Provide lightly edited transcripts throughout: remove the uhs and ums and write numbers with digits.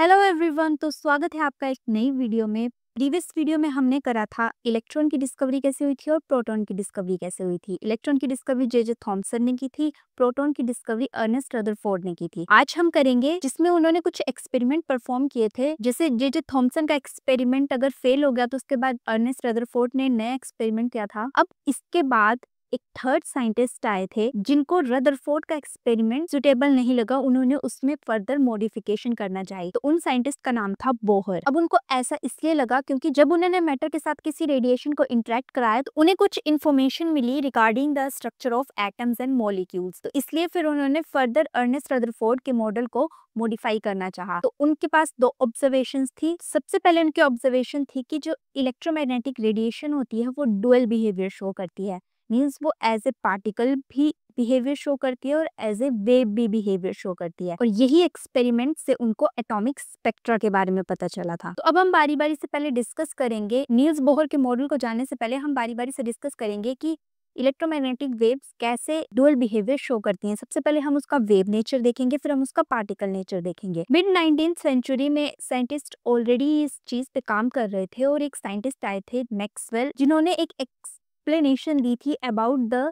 Hello everyone. तो स्वागत है आपका एक नई वीडियो में। प्रीवियस वीडियो में हमने करा था इलेक्ट्रॉन की डिस्कवरी कैसे हुई थी और प्रोटॉन की डिस्कवरी कैसे हुई थी। इलेक्ट्रॉन की डिस्कवरी जे थॉमसन ने की थी, प्रोटॉन की डिस्कवरी अर्नेस्ट रदरफोर्ड ने की थी। आज हम करेंगे जिसमें उन्होंने कुछ एक्सपेरिमेंट परफॉर्म किए थे। जैसे जे थॉमसन का एक्सपेरिमेंट अगर फेल हो गया तो उसके बाद अर्नेस्ट रदरफोर्ड ने नया एक्सपेरिमेंट किया था। अब इसके बाद एक थर्ड साइंटिस्ट आए थे जिनको रदरफोर्ड का एक्सपेरिमेंट सुटेबल नहीं लगा, उन्होंने उसमें फर्दर मॉडिफिकेशन करना चाहिए। तो उन साइंटिस्ट का नाम था बोहर। अब उनको ऐसा इसलिए लगा क्योंकि जब उन्होंने मैटर के साथ किसी रेडिएशन को इंटरेक्ट कराया तो उन्हें कुछ इन्फॉर्मेशन मिली regarding the structure of atoms and molecules. तो इसलिए फिर उन्होंने फर्दर अर्नेस्ट रदरफोर्ड के मॉडल को मॉडिफाई करना चाहा। तो उनके पास दो ऑब्जर्वेशंस थी। सबसे पहले उनकी ऑब्जर्वेशन थी कि जो इलेक्ट्रोमैग्नेटिक रेडिएशन होती है वो डुअल बिहेवियर शो करती है। मीन्स वो एज ए पार्टिकल भी बिहेवियर शो करती है और एज ए वेव भी बिहेवियर शो करती है। और यही एक्सपेरिमेंट से उनको एटॉमिक स्पेक्ट्रा के बारे में पता चला था। तो अब हम बारी बारी से पहले डिस्कस करेंगे, नील्स बोहर के मॉडल को जानने से पहले हम बारी बारी से डिस्कस करेंगे कि इलेक्ट्रोमैग्नेटिक वेव्स कैसे डुअल बिहेवियर शो करती हैं। सबसे पहले हम उसका वेव नेचर देखेंगे, फिर हम उसका पार्टिकल नेचर देखेंगे। मिड 19th सेंचुरी में साइंटिस्ट ऑलरेडी इस चीज पे काम कर रहे थे और एक साइंटिस्ट आए थे मैक्सवेल, जिन्होंने एक एक्सप्लेनेशन दी थी अबाउट द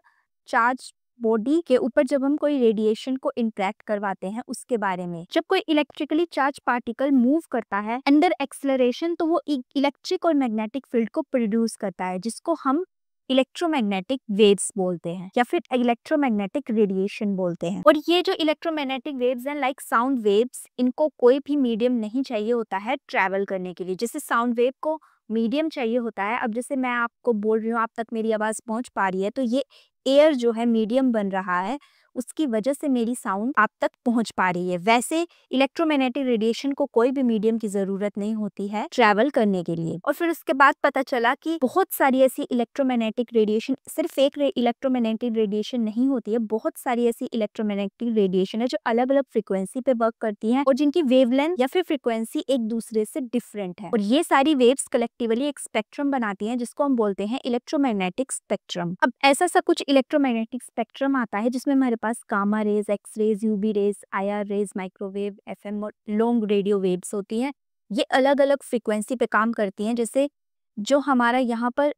चार्ज बॉडी के ऊपर जब हम कोई रेडिएशन को इंटरेक्ट करवाते हैं उसके बारे में। जब कोई इलेक्ट्रिकली चार्ज पार्टिकल मूव करता है अंडर एक्सेलरेशन तो वो इलेक्ट्रिक और मैग्नेटिक फील्ड को प्रोड्यूस करता है, जिसको हम इलेक्ट्रोमैग्नेटिक वेव्स बोलते हैं या फिर इलेक्ट्रोमैग्नेटिक रेडिएशन बोलते हैं। और ये जो इलेक्ट्रोमैग्नेटिक वेव्स हैं लाइक साउंड वेव्स, इनको कोई भी मीडियम नहीं चाहिए होता है ट्रैवल करने के लिए। जैसे साउंड वेव को मीडियम चाहिए होता है। अब जैसे मैं आपको बोल रही हूँ, आप तक मेरी आवाज पहुंच पा रही है, तो ये एयर जो है मीडियम बन रहा है, उसकी वजह से मेरी साउंड आप तक पहुंच पा रही है। वैसे इलेक्ट्रोमैग्नेटिक रेडिएशन को कोई भी मीडियम की जरूरत नहीं होती है ट्रैवल करने के लिए। और फिर उसके बाद पता चला कि बहुत सारी ऐसी इलेक्ट्रोमैग्नेटिक रेडिएशन, सिर्फ एक इलेक्ट्रोमैग्नेटिक रेडिएशन नहीं होती है, बहुत सारी ऐसी इलेक्ट्रोमैग्नेटिक रेडिएशन है जो अलग अलग फ्रिक्वेंसी पे वर्क करती हैं और जिनकी वेवलेंथ या फिर फ्रिक्वेंसी एक दूसरे से डिफरेंट है। और ये सारी वेव्स कलेक्टिवली एक स्पेक्ट्रम बनाती हैं जिसको हम बोलते हैं इलेक्ट्रोमैग्नेटिक स्पेक्ट्रम। अब ऐसा सा कुछ इलेक्ट्रोमैग्नेटिक स्पेक्ट्रम आता है जिसमें हमारे पास gamma rays, X rays, UV rays, IR rays, microwave, FM और लॉन्ग रेडियो वेव्स होती हैं। ये अलग अलग फ्रिक्वेंसी पे काम करती हैं। जैसे जो हमारा यहाँ पर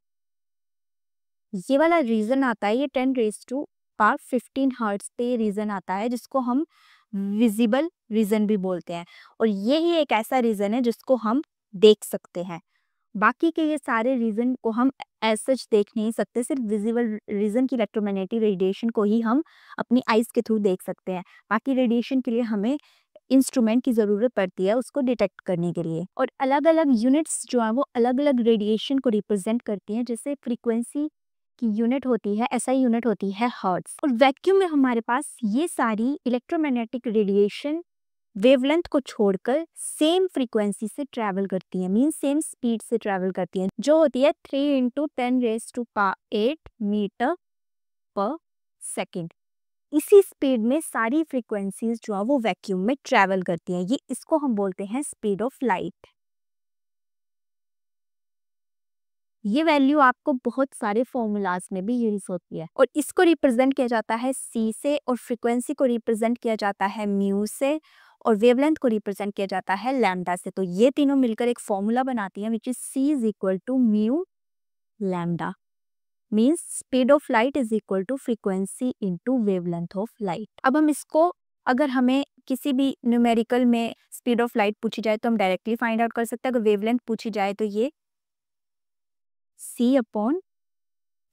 ये वाला रीजन आता है, ये 10⁻15 हर्ट्ज पे रीजन आता है जिसको हम विजिबल रीजन भी बोलते हैं। और ये ही एक ऐसा रीजन है जिसको हम देख सकते हैं। बाकी के ये सारे रीजन को हम एज सच देख नहीं सकते, सिर्फ विजिबल रीजन की इलेक्ट्रोमैग्नेटिक रेडिएशन को ही हम अपनी आइज के थ्रू देख सकते हैं। बाकी रेडिएशन के लिए हमें इंस्ट्रूमेंट की जरूरत पड़ती है उसको डिटेक्ट करने के लिए। और अलग अलग यूनिट्स जो है वो अलग अलग रेडिएशन को रिप्रेजेंट करती हैं। जैसे फ्रीक्वेंसी की यूनिट होती है, ऐसा यूनिट होती है हर्ट्ज। और वैक्यूम में हमारे पास ये सारी इलेक्ट्रोमैग्नेटिक रेडिएशन वेवलेंथ को छोड़कर सेम फ्रीक्वेंसी से ट्रैवल करती है, मीन सेम स्पीड से ट्रैवल करती है, जो होती है 3 × 10⁸8 मीटर पर सेकेंड। इसी स्पीड में सारी फ्रीक्वेंसीज जो है वो वैक्यूम में ट्रैवल करती हैं। ये इसको हम बोलते हैं स्पीड ऑफ लाइट। ये वैल्यू आपको बहुत सारे फॉर्मूलाज में भी यूज होती है और इसको रिप्रेजेंट किया जाता है सी से, और फ्रीक्वेंसी को रिप्रेजेंट किया जाता है म्यू से, और वेवलेंथ को रिप्रेजेंट किया जाता है लैम्डा से। तो ये तीनों मिलकर एक फॉर्मूला बनाती हैं which is C is equal to mu lambda. Means speed of light is equal to frequency into wavelength of light. अब हम इसको, अगर हमें किसी भी न्यूमेरिकल में स्पीड ऑफ लाइट पूछी जाए तो हम डायरेक्टली फाइंड आउट कर सकते हैं। अगर वेवलेंथ पूछी जाए तो ये C अपॉन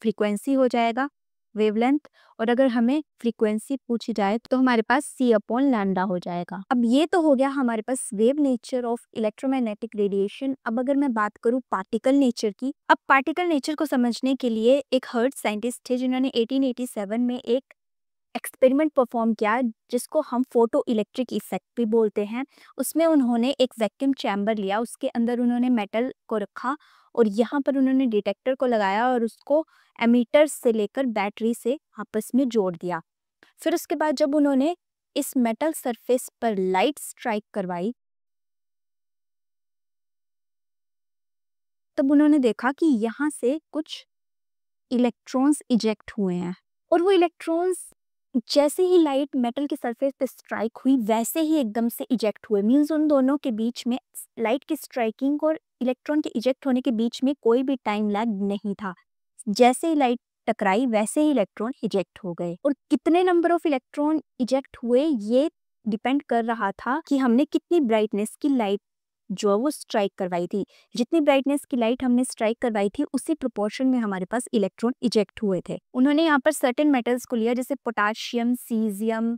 फ्रीक्वेंसी हो जाएगा वेवलेंथ, और अगर हमें फ्रीक्वेंसी पूछी जाए तो हमारे पास C अपॉन लैम्डा हो जाएगा। अब ये तो हो गया हमारे पास wave nature of electromagnetic radiation. अब अगर मैं बात करूं पार्टिकल नेचर की, अब पार्टिकल नेचर को समझने के लिए एक हर्ट्ज साइंटिस्ट थे जिन्होंने 1887 में एक एक्सपेरिमेंट परफॉर्म किया जिसको हम फोटो इलेक्ट्रिक इफेक्ट भी बोलते हैं। उसमें उन्होंने एक वैक्यूम चैम्बर लिया, उसके अंदर उन्होंने मेटल को रखा और यहाँ पर उन्होंने डिटेक्टर को लगाया और उसको एमीटर से लेकर बैटरी से आपस में जोड़ दिया। फिर उसके बाद जब उन्होंने इस मेटल सरफेस पर लाइट स्ट्राइक करवाई तब उन्होंने देखा कि यहाँ से कुछ इलेक्ट्रॉन्स इजेक्ट हुए हैं और वो इलेक्ट्रॉन्स जैसे ही लाइट मेटल के सरफेस पे स्ट्राइक हुई वैसे ही एकदम से इजेक्ट हुए। मीन्स उन दोनों के बीच में, लाइट की स्ट्राइकिंग और इलेक्ट्रॉन के इजेक्ट होने के बीच में कोई भी टाइम लैग नहीं था। जैसे ही लाइट टकराई वैसे ही इलेक्ट्रॉन इजेक्ट हो गए। और कितने नंबर ऑफ इलेक्ट्रॉन इजेक्ट हुए ये डिपेंड कर रहा था कि हमने कितनी ब्राइटनेस की लाइट जो है वो स्ट्राइक करवाई थी। जितनी ब्राइटनेस की लाइट हमने स्ट्राइक करवाई थी उसी प्रोपोर्शन में हमारे पास इलेक्ट्रॉन इजेक्ट हुए थे। उन्होंने यहाँ पर सर्टेन मेटल्स को लिया, जैसे पोटाशियम, सीजियम,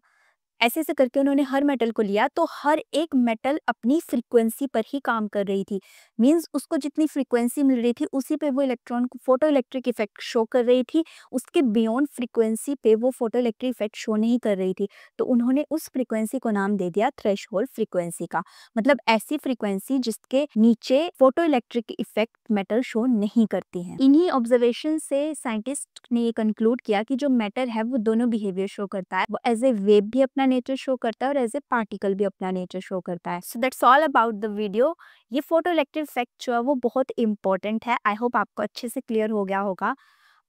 ऐसे ऐसे करके उन्होंने हर मेटल को लिया। तो हर एक मेटल अपनी फ्रीक्वेंसी पर ही काम कर रही थी। मींस उसको जितनी फ्रीक्वेंसी मिल रही थी उसी पे वो इलेक्ट्रॉन को फोटो इलेक्ट्रिक इफेक्ट शो कर रही थी। उसके बियॉन्ड फ्रीक्वेंसी पे वो फोटो इलेक्ट्रिक इफेक्ट शो नहीं कर रही थी। तो उन्होंने उस फ्रीक्वेंसी को नाम दे दिया थ्रेशहोल्ड फ्रीक्वेंसी का। मतलब ऐसी फ्रीक्वेंसी जिसके नीचे photo electric effect metal show नहीं करती हैं। इन्हीं ऑब्जर्वेशन से साइंटिस्ट ने ये कंक्लूड किया कि जो मैटर है वो दोनों बिहेवियर शो करता है। वो एज ए वेव भी अपना नेचर शो करता है और एज ए पार्टिकल भी अपना नेचर शो करता है। So that's all about the video. ये फोटो इलेक्ट्रिक इफेक्ट जो है वो बहुत इंपॉर्टेंट है। आई होप आपको अच्छे से क्लियर हो गया होगा।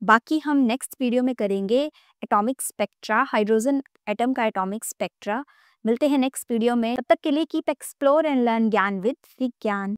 बाकी हम नेक्स्ट वीडियो में करेंगे एटॉमिक स्पेक्ट्रा, हाइड्रोजन एटम का एटॉमिक स्पेक्ट्रा। मिलते हैं नेक्स्ट वीडियो में। तब तक के लिए कीप एक्सप्लोर एंड लर्न ज्ञान विद विज्ञान।